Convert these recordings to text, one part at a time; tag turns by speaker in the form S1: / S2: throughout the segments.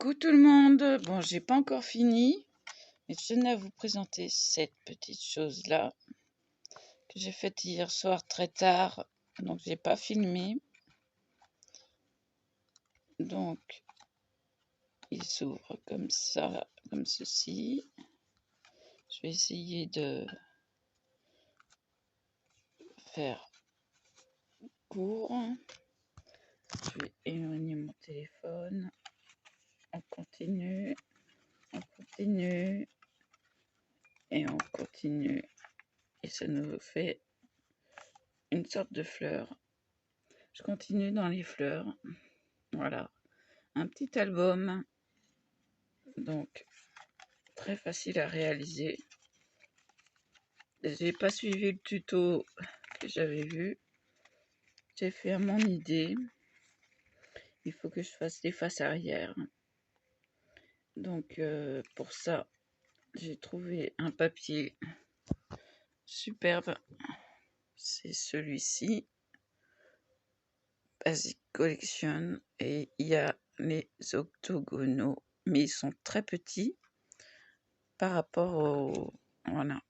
S1: Coucou tout le monde. Bon, j'ai pas encore fini, mais je tenais à vous présenter cette petite chose-là que j'ai faite hier soir très tard, donc j'ai pas filmé. Donc, il s'ouvre comme ça, comme ceci. Je vais essayer de faire court. Je vais éloigner mon téléphone. On continue, et on continue. Et ça nous fait une sorte de fleur. Je continue dans les fleurs. Voilà, un petit album, donc très facile à réaliser. J'ai pas suivi le tuto que j'avais vu. J'ai fait à mon idée. Il faut que je fasse des faces arrière. Donc pour ça, j'ai trouvé un papier superbe. C'est celui-ci, Basic Collection, et il y a les octogonaux, mais ils sont très petits par rapport au voilà,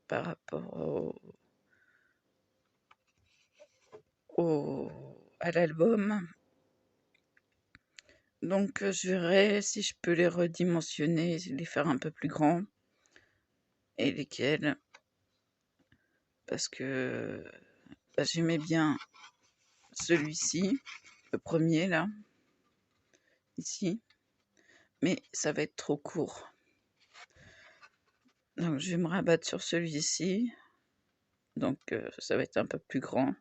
S1: par rapport à l'album. Donc je verrai si je peux les redimensionner, les faire un peu plus grands, et lesquels, parce que j'aimais bien celui-ci, le premier là, ici, mais ça va être trop court. Donc je vais me rabattre sur celui-ci, donc ça va être un peu plus grand.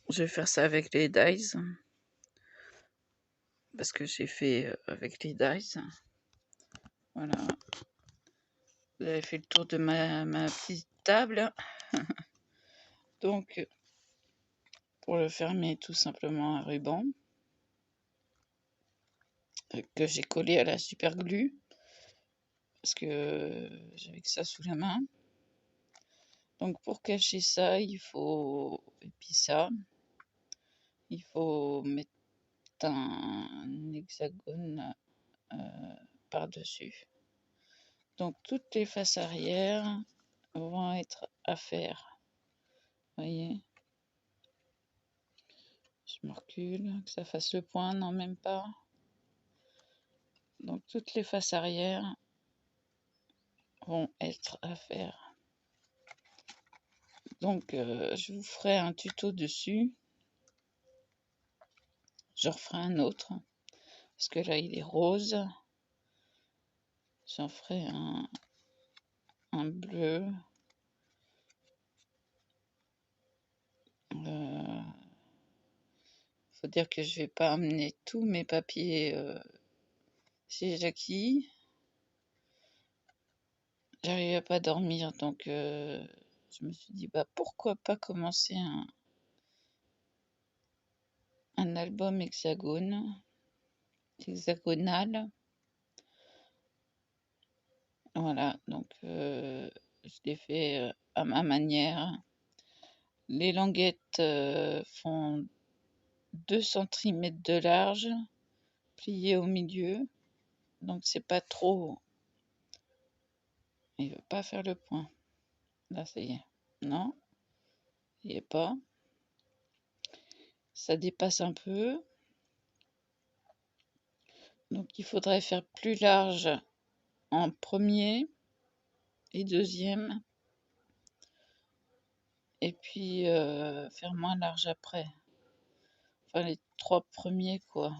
S1: Je vais faire ça avec les dies, parce que j'ai fait avec les dies. Voilà. Vous avez fait le tour de ma petite table. Donc, pour le fermer, tout simplement un ruban que j'ai collé à la super glue, parce que j'avais que ça sous la main. Donc pour cacher ça, il faut, et puis ça, il faut mettre un hexagone par-dessus. Donc toutes les faces arrière vont être à faire. Voyez, je me recule, que ça fasse le point, non même pas. Donc toutes les faces arrière vont être à faire. Donc je vous ferai un tuto dessus. Je referai un autre, parce que là il est rose. J'en ferai un bleu. Faut dire que je vais pas amener tous mes papiers chez Jackie. J'arrivais pas à dormir, donc je me suis dit bah pourquoi pas commencer un album hexagonal. Voilà, donc je l'ai fait à ma manière. Les languettes font 2 cm de large, pliées au milieu, donc c'est pas trop. Il veut pas faire le point. Là, ça y est. Non, il n'y est pas. Ça dépasse un peu. Donc il faudrait faire plus large en premier et deuxième. Et puis faire moins large après. Enfin les 3 premiers quoi.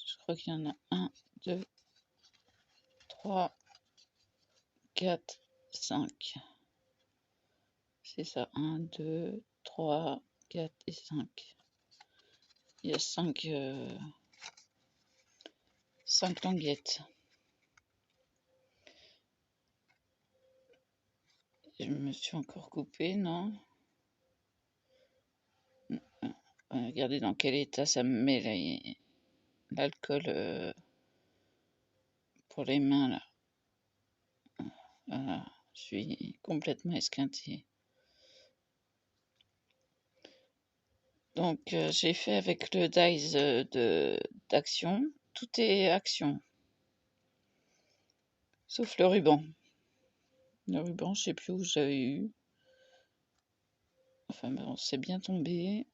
S1: Je crois qu'il y en a 1, 2, 3, 4, 5. C'est ça, 1, 2, 3, 4 et 5. Il y a 5 languettes. Je me suis encore coupé, non? Regardez dans quel état ça me met l'alcool pour les mains là. Voilà, je suis complètement esquintée. Donc j'ai fait avec le dies d'Action. Tout est Action. Sauf le ruban. Le ruban, je sais plus où j'avais eu. Enfin bon, c'est bien tombé.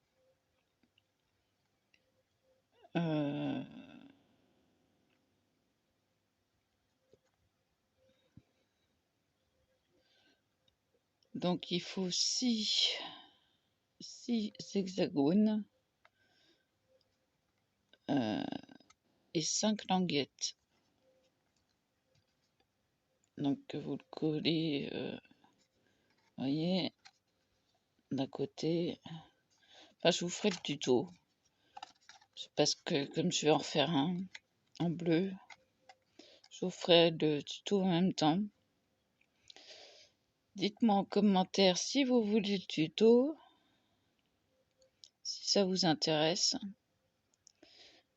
S1: Donc il faut 6 hexagones et 5 languettes. Donc vous le collez, voyez, d'un côté. Enfin, je vous ferai le tuto. Parce que comme je vais en faire un en bleu, je vous ferai le tuto en même temps. Dites-moi en commentaire si vous voulez le tuto, si ça vous intéresse.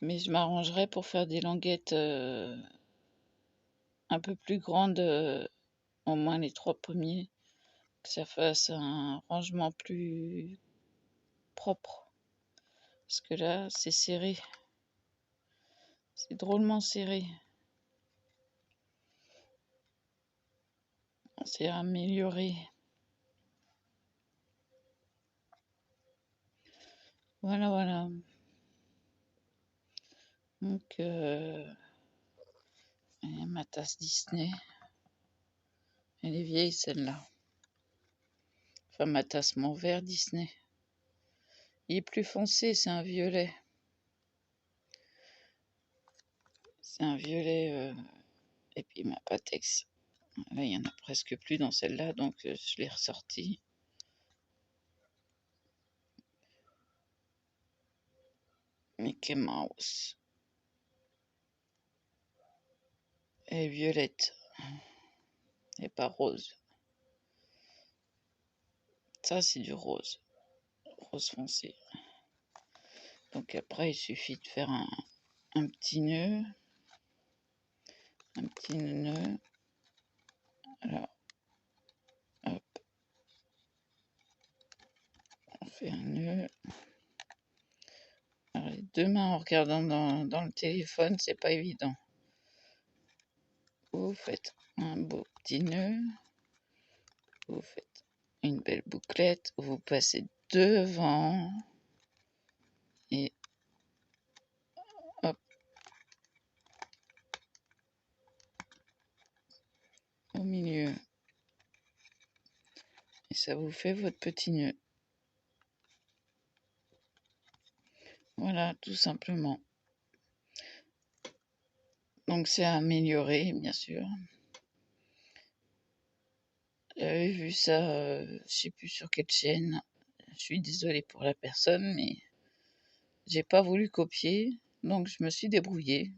S1: Mais je m'arrangerai pour faire des languettes un peu plus grandes, au moins les 3 premiers, que ça fasse un rangement plus propre. Parce que là, c'est serré. C'est drôlement serré. C'est amélioré. Voilà, voilà. Donc, ma tasse Disney. Elle est vieille, celle-là. Enfin, ma tasse, mon verre Disney. Il est plus foncé, c'est un violet. C'est un violet. Et puis ma Patex. Là, il n'y en a presque plus dans celle-là, donc je l'ai ressortie. Mickey Mouse. Elle est violette. Et pas rose. Ça, c'est du rose. Rose foncé. Donc après, il suffit de faire un petit nœud. Un petit nœud. Alors, hop. On fait un nœud. Alors, les 2 mains en regardant dans le téléphone, c'est pas évident. Vous faites un beau petit nœud. Vous faites une belle bouclette. Vous passez devant. Et hop. Au milieu. Et ça vous fait votre petit nœud. Voilà, tout simplement. Donc c'est à améliorer, bien sûr. J'avais vu ça, je sais plus sur quelle chaîne. Je suis désolée pour la personne, mais j'ai pas voulu copier, donc je me suis débrouillée.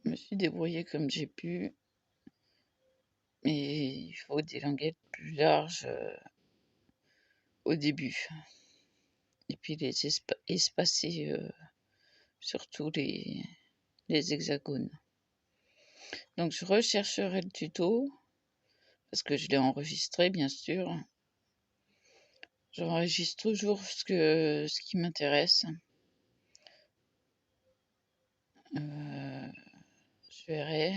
S1: Je me suis débrouillée comme j'ai pu. Mais il faut des languettes plus larges au début. Et puis les espacer surtout les hexagones. Donc je rechercherai le tuto, parce que je l'ai enregistré, bien sûr. J'enregistre toujours ce qui m'intéresse. Je verrai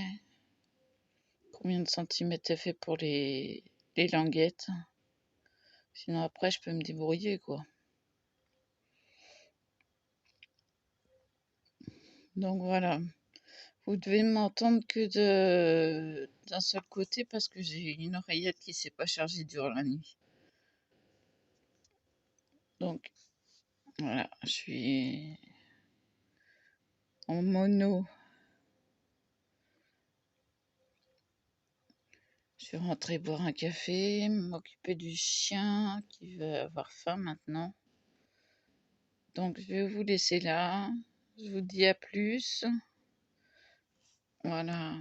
S1: combien de centimètres elle fait pour les languettes. Sinon après, je peux me débrouiller, quoi. Donc voilà. Vous devez m'entendre que d'un seul côté parce que j'ai une oreillette qui s'est pas chargée durant la nuit. Donc voilà, je suis en mono. Je suis rentrée boire un café, m'occuper du chien qui va avoir faim maintenant. Donc je vais vous laisser là. Je vous dis à plus. Voilà.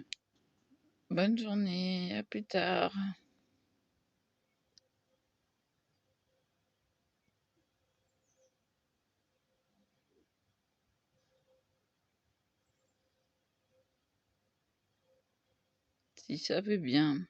S1: Bonne journée, à plus tard. Si ça veut bien.